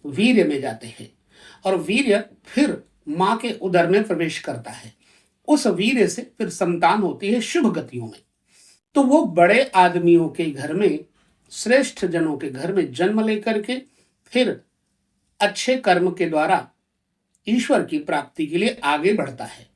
वीर्य में जाते हैं और वीर्य फिर मां के उदर में प्रवेश करता है। उस वीर्य से फिर संतान होती है शुभ गतियों में। तो वो बड़े आदमियों के घर में, श्रेष्ठ जनों के घर में जन्म लेकर के फिर अच्छे कर्म के द्वारा ईश्वर की प्राप्ति के लिए आगे बढ़ता है।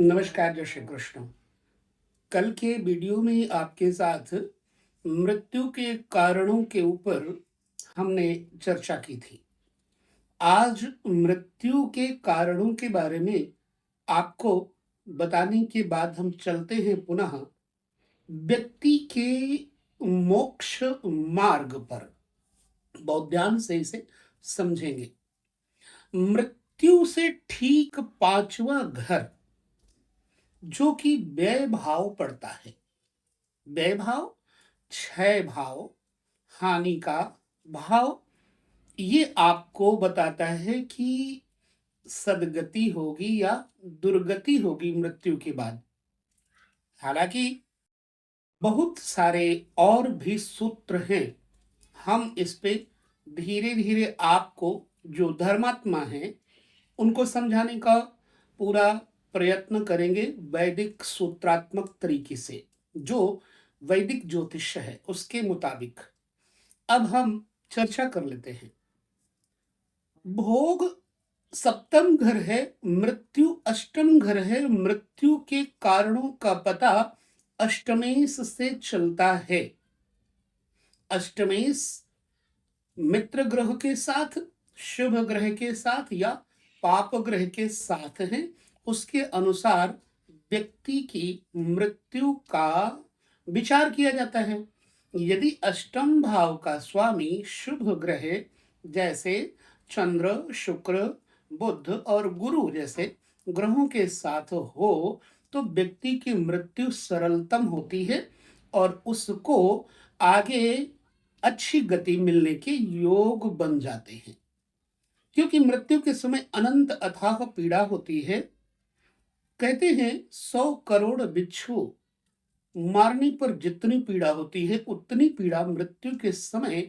नमस्कार, जय श्री कृष्ण। कल के वीडियो में आपके साथ मृत्यु के कारणों के ऊपर हमने चर्चा की थी। आज मृत्यु के कारणों के बारे में आपको बताने के बाद हम चलते हैं पुनः व्यक्ति के मोक्ष मार्ग पर। बहुत ध्यान से इसे समझेंगे। मृत्यु से ठीक 5वां घर जो कि व्यय भाव पड़ता है। व्यय भाव, क्षय भाव, हानि का भाव, ये आपको बताता है कि सदगति होगी या दुर्गति होगी मृत्यु के बाद। हालांकि बहुत सारे और भी सूत्र हैं। हम इस पे धीरे धीरे आपको, जो धर्मात्मा हैं, उनको समझाने का पूरा प्रयत्न करेंगे वैदिक सूत्रात्मक तरीके से, जो वैदिक ज्योतिष है उसके मुताबिक। अब हम चर्चा कर लेते हैं। भोग सप्तम घर है, मृत्यु अष्टम घर है। मृत्यु के कारणों का पता अष्टमेश से चलता है। अष्टमेश मित्र ग्रह के साथ, शुभ ग्रह के साथ या पाप ग्रह के साथ है। उसके अनुसार व्यक्ति की मृत्यु का विचार किया जाता है। यदि अष्टम भाव का स्वामी शुभ ग्रह जैसे चंद्र, शुक्र, बुध और गुरु जैसे ग्रहों के साथ हो तो व्यक्ति की मृत्यु सरलतम होती है और उसको आगे अच्छी गति मिलने के योग बन जाते हैं। क्योंकि मृत्यु के समय अनंत अथाह पीड़ा होती है। कहते हैं 100 करोड़ बिच्छू मारने पर जितनी पीड़ा होती है उतनी पीड़ा मृत्यु के समय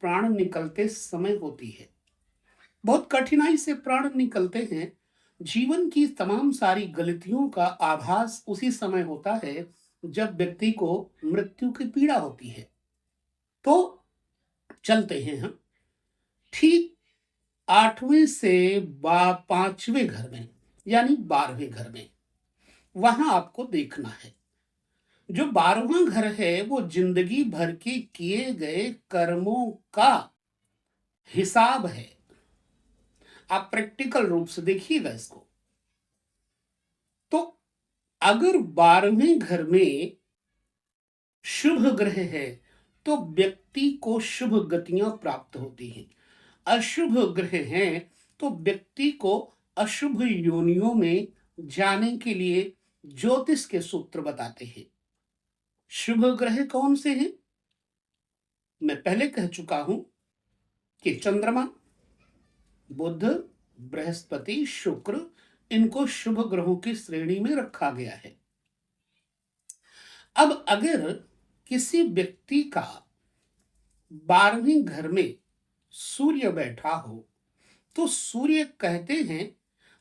प्राण निकलते समय होती है। बहुत कठिनाई से प्राण निकलते हैं। जीवन की तमाम सारी गलतियों का आभास उसी समय होता है जब व्यक्ति को मृत्यु की पीड़ा होती है। तो चलते हैं हम ठीक 8वें से 5वें घर में, यानी 12वें घर में। वहां आपको देखना है जो 12वां घर है वो जिंदगी भर के किए गए कर्मों का हिसाब है। आप प्रैक्टिकल रूप से देखिएगा इसको। तो अगर 12वें घर में शुभ ग्रह है तो व्यक्ति को शुभ गतियां प्राप्त होती हैं। अशुभ ग्रह हैं तो व्यक्ति को अशुभ योनियों में जाने के लिए ज्योतिष के सूत्र बताते हैं। शुभ ग्रह कौन से हैं? मैं पहले कह चुका हूं कि चंद्रमा, बुध, बृहस्पति, शुक्र, इनको शुभ ग्रहों की श्रेणी में रखा गया है। अब अगर किसी व्यक्ति का 12वें घर में सूर्य बैठा हो तो सूर्य कहते हैं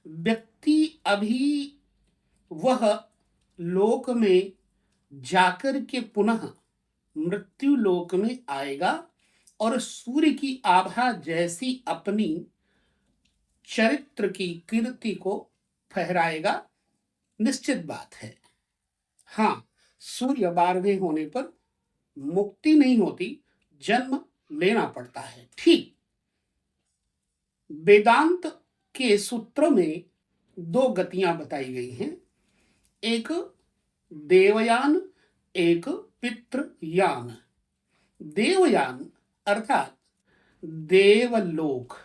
व्यक्ति अभी वह लोक में जाकर के पुनः मृत्यु लोक में आएगा और सूर्य की आभा जैसी अपनी चरित्र की कीर्ति को फहराएगा। निश्चित बात है। हाँ, सूर्य 12वें होने पर मुक्ति नहीं होती, जन्म लेना पड़ता है। ठीक वेदांत के सूत्रों में 2 गतियां बताई गई हैं, एक देवयान, एक पितृयान। देवयान अर्थात देवलोक,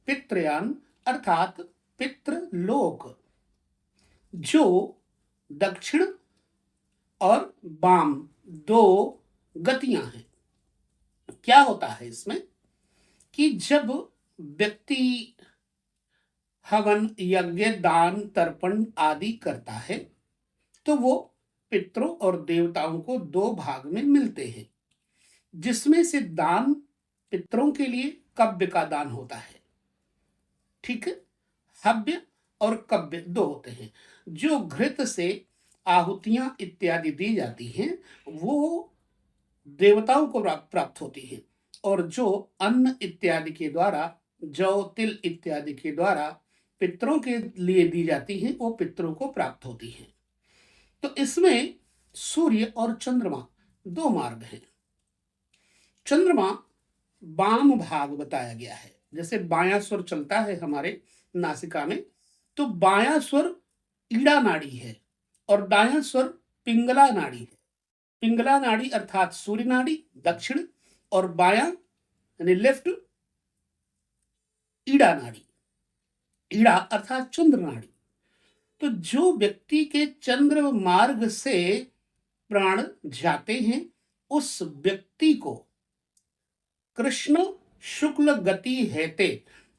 पितृयान अर्थात पितृलोक, जो दक्षिण और वाम दो गतियां हैं। क्या होता है इसमें कि जब व्यक्ति हवन, यज्ञ, दान, तर्पण आदि करता है तो वो पितरों और देवताओं को दो भाग में मिलते हैं, जिसमें से दान पितरों के लिए कव्य का दान होता है। ठीक है, हव्य और कव्य दो होते हैं। जो घृत से आहुतियां इत्यादि दी जाती हैं वो देवताओं को प्राप्त होती है, और जो अन्न इत्यादि के द्वारा, जौ तिल इत्यादि के द्वारा पितरों के लिए दी जाती हैं वो पितरों को प्राप्त होती है। तो इसमें सूर्य और चंद्रमा दो मार्ग हैं। चंद्रमा वाम भाग बताया गया है। जैसे बायां स्वर चलता है हमारे नासिका में, तो बायां स्वर ईड़ा नाड़ी है और दायां स्वर पिंगला नाड़ी है। पिंगला नाड़ी अर्थात सूर्य नाड़ी दक्षिण, और बायां यानी लेफ्ट ईड़ा नाड़ी, ईड़ा अर्थात चंद्र नाड़ी। तो जो व्यक्ति के चंद्र मार्ग से प्राण जाते हैं उस व्यक्ति को कृष्ण शुक्ल गति हेते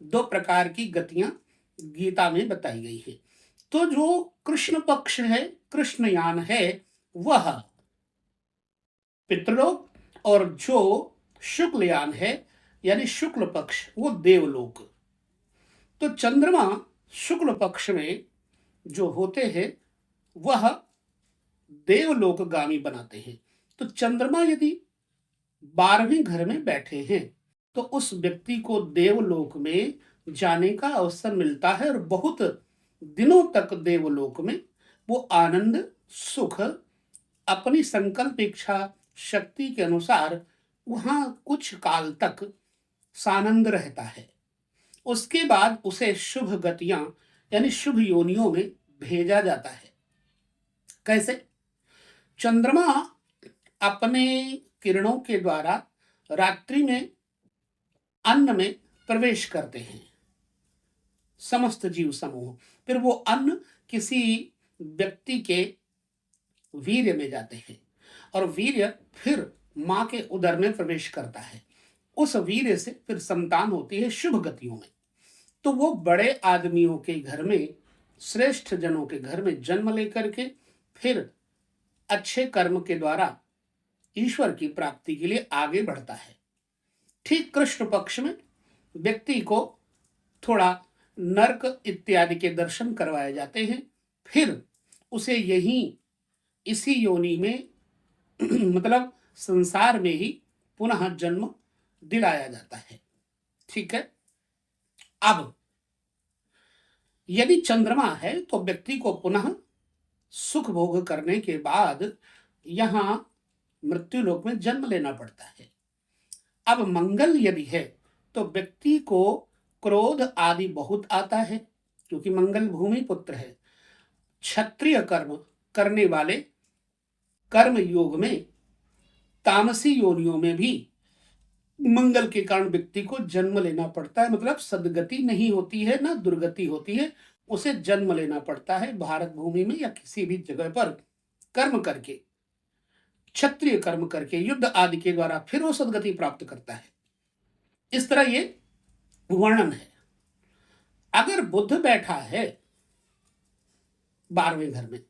दो प्रकार की गतियां गीता में बताई गई है। तो जो कृष्ण पक्ष है, कृष्णयान है, वह पितृलोक, और जो शुक्लयान है यानी शुक्ल पक्ष वो देवलोक। तो चंद्रमा शुक्ल पक्ष में जो होते हैं वह देवलोकगामी बनाते हैं। तो चंद्रमा यदि 12वें घर में बैठे हैं तो उस व्यक्ति को देवलोक में जाने का अवसर मिलता है, और बहुत दिनों तक देवलोक में वो आनंद सुख अपनी संकल्प इच्छा शक्ति के अनुसार वहां कुछ काल तक सानंद रहता है। उसके बाद उसे शुभ गतियां यानी शुभ योनियों में भेजा जाता है। कैसे? चंद्रमा अपने किरणों के द्वारा रात्रि में अन्न में प्रवेश करते हैं समस्त जीव समूह, फिर वो अन्न किसी व्यक्ति के वीर्य में जाते हैं, और वीर्य फिर मां के उदर में प्रवेश करता है। उस वीर्य से फिर संतान होती है शुभ गतियों में। तो वो बड़े आदमियों के घर में, श्रेष्ठ जनों के घर में जन्म लेकर के फिर अच्छे कर्म के द्वारा ईश्वर की प्राप्ति के लिए आगे बढ़ता है। ठीक कृष्ण पक्ष में व्यक्ति को थोड़ा नरक इत्यादि के दर्शन करवाए जाते हैं, फिर उसे यही इसी योनि में मतलब संसार में ही पुनः जन्म दिलाया जाता है। ठीक है, अब यदि चंद्रमा है तो व्यक्ति को पुनः सुख भोग करने के बाद यहां मृत्यु लोक में जन्म लेना पड़ता है। अब मंगल यदि है तो व्यक्ति को क्रोध आदि बहुत आता है, क्योंकि मंगल भूमि पुत्र है। क्षत्रिय कर्म करने वाले कर्म योग में तामसी योनियों में भी मंगल के कारण व्यक्ति को जन्म लेना पड़ता है, मतलब सदगति नहीं होती है ना दुर्गति होती है, उसे जन्म लेना पड़ता है भारत भूमि में या किसी भी जगह पर कर्म करके, क्षत्रिय कर्म करके, युद्ध आदि के द्वारा फिर वो सदगति प्राप्त करता है। इस तरह ये वर्णन है। अगर बुध बैठा है 12वें घर में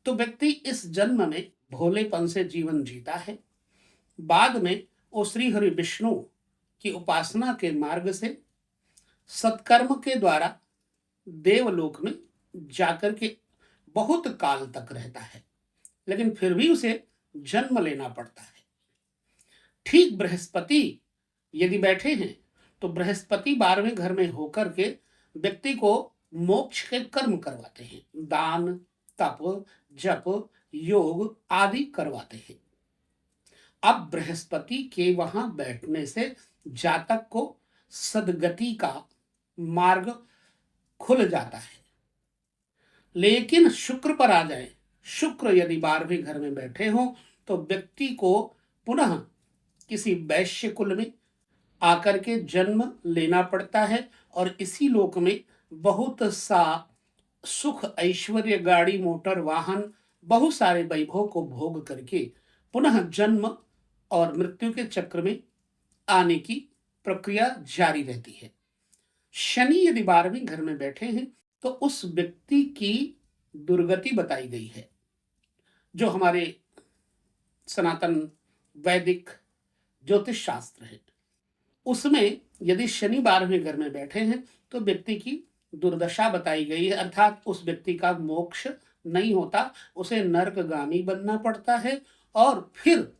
तो व्यक्ति इस जन्म में भोलेपन से जीवन जीता है, बाद में वो श्री हरि विष्णु की उपासना के मार्ग से सत्कर्म के द्वारा देवलोक में जाकर के बहुत काल तक रहता है, लेकिन फिर भी उसे जन्म लेना पड़ता है। ठीक बृहस्पति यदि बैठे हैं तो बृहस्पति 12वें घर में होकर के व्यक्ति को मोक्ष के कर्म करवाते हैं, दान तप जप योग आदि करवाते हैं। अब बृहस्पति के वहां बैठने से जातक को सदगति का मार्ग खुल जाता है। लेकिन शुक्र पर आ जाए, शुक्र यदि 12वें घर में बैठे हो तो व्यक्ति को पुनः किसी वैश्य कुल में आकर के जन्म लेना पड़ता है, और इसी लोक में बहुत सा सुख ऐश्वर्य गाड़ी मोटर वाहन बहुत सारे वैभव को भोग करके पुनः जन्म और मृत्यु के चक्र में आने की प्रक्रिया जारी रहती है। शनि यदि 12वें घर में बैठे हैं तो उस व्यक्ति की दुर्गति बताई गई है। जो हमारे सनातन वैदिक ज्योतिष शास्त्र है उसमें यदि शनि 12वें घर में बैठे हैं तो व्यक्ति की दुर्दशा बताई गई है, अर्थात उस व्यक्ति का मोक्ष नहीं होता, उसे नरकगामी बनना पड़ता है। और फिर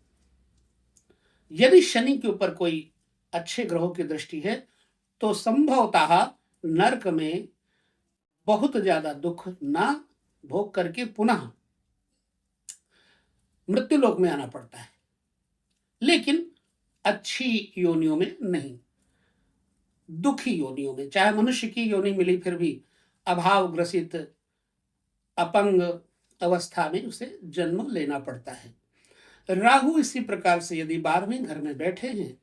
यदि शनि के ऊपर कोई अच्छे ग्रहों की दृष्टि है तो संभवतः नरक में बहुत ज्यादा दुख ना भोग करके पुनः मृत्यु लोक में आना पड़ता है, लेकिन अच्छी योनियों में नहीं, दुखी योनियों में। चाहे मनुष्य की योनि मिली फिर भी अभाव ग्रसित अपंग अवस्था में उसे जन्म लेना पड़ता है। राहु इसी प्रकार से यदि 12वें घर में बैठे हैं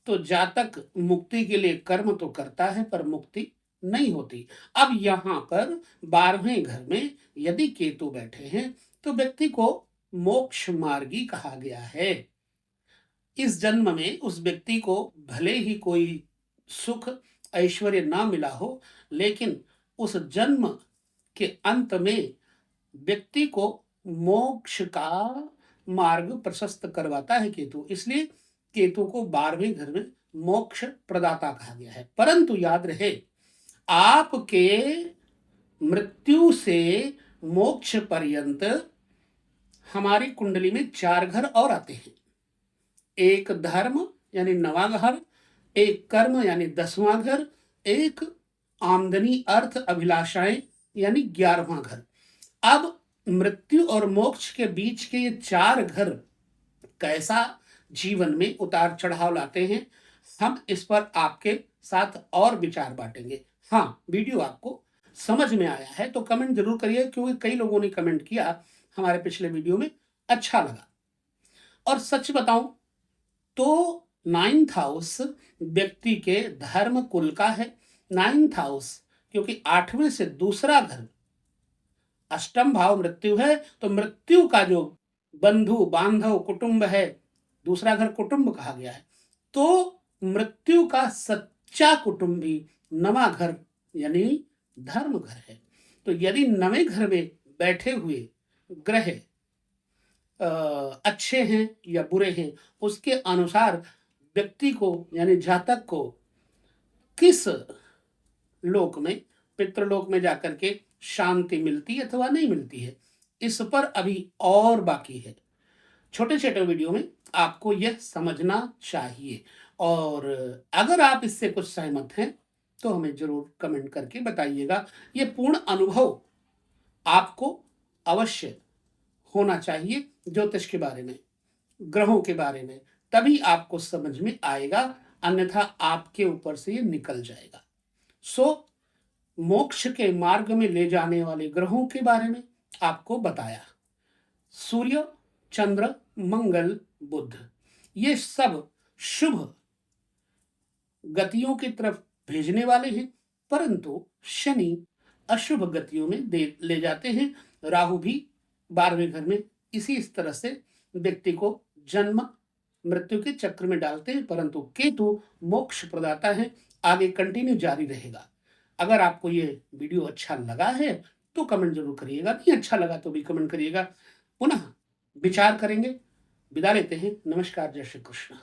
तो जातक मुक्ति के लिए कर्म तो करता है पर मुक्ति नहीं होती। अब यहां पर 12वें घर में यदि केतु बैठे हैं तो व्यक्ति को मोक्ष मार्गी कहा गया है। इस जन्म में उस व्यक्ति को भले ही कोई सुख ऐश्वर्य ना मिला हो, लेकिन उस जन्म के अंत में व्यक्ति को मोक्ष का मार्ग प्रशस्त करवाता है केतु। इसलिए केतु को 12वें घर में मोक्ष प्रदाता कहा गया है। परंतु याद रहे, आपके मृत्यु से मोक्ष पर्यंत हमारी कुंडली में 4 घर और आते हैं। एक धर्म यानी 9वां घर, एक कर्म यानी 10वां घर, एक आमदनी अर्थ अभिलाषाएं यानी 11वां घर। अब मृत्यु और मोक्ष के बीच के ये 4 घर कैसा जीवन में उतार चढ़ाव लाते हैं, हम इस पर आपके साथ और विचार बांटेंगे। हाँ, वीडियो आपको समझ में आया है तो कमेंट जरूर करिए, क्योंकि कई लोगों ने कमेंट किया हमारे पिछले वीडियो में अच्छा लगा। और सच बताऊं तो 9th हाउस व्यक्ति के धर्म कुल का है। 9th हाउस क्योंकि 8वें से दूसरा घर, अष्टम भाव मृत्यु है, तो मृत्यु का जो बंधु बांधव कुटुंब है, दूसरा घर कुटुंब कहा गया है, तो मृत्यु का सच्चा कुटुंबी 9वां घर यानी धर्म घर है। तो यदि 9वें घर में बैठे हुए ग्रह अच्छे हैं या बुरे हैं, उसके अनुसार व्यक्ति को यानी जातक को किस लोक में, पितृलोक में जाकर के शांति मिलती है अथवा नहीं मिलती है, इस पर अभी और बाकी है। छोटे छोटे वीडियो में आपको यह समझना चाहिए। और अगर आप इससे कुछ सहमत हैं तो हमें जरूर कमेंट करके बताइएगा। ये पूर्ण अनुभव आपको अवश्य होना चाहिए ज्योतिष के बारे में, ग्रहों के बारे में, तभी आपको समझ में आएगा, अन्यथा आपके ऊपर से ये निकल जाएगा। मोक्ष के मार्ग में ले जाने वाले ग्रहों के बारे में आपको बताया। सूर्य, चंद्र, मंगल, बुध, ये सब शुभ गतियों की तरफ भेजने वाले हैं, परंतु शनि अशुभ गतियों में ले जाते हैं। राहु भी 12वें घर में इसी तरह से व्यक्ति को जन्म मृत्यु के चक्र में डालते हैं, परंतु केतु मोक्ष प्रदाता है। आगे कंटिन्यू जारी रहेगा। अगर आपको ये वीडियो अच्छा लगा है तो कमेंट जरूर करिएगा, नहीं अच्छा लगा तो भी कमेंट करिएगा। पुनः विचार करेंगे। विदा लेते हैं। नमस्कार, जय श्री कृष्ण।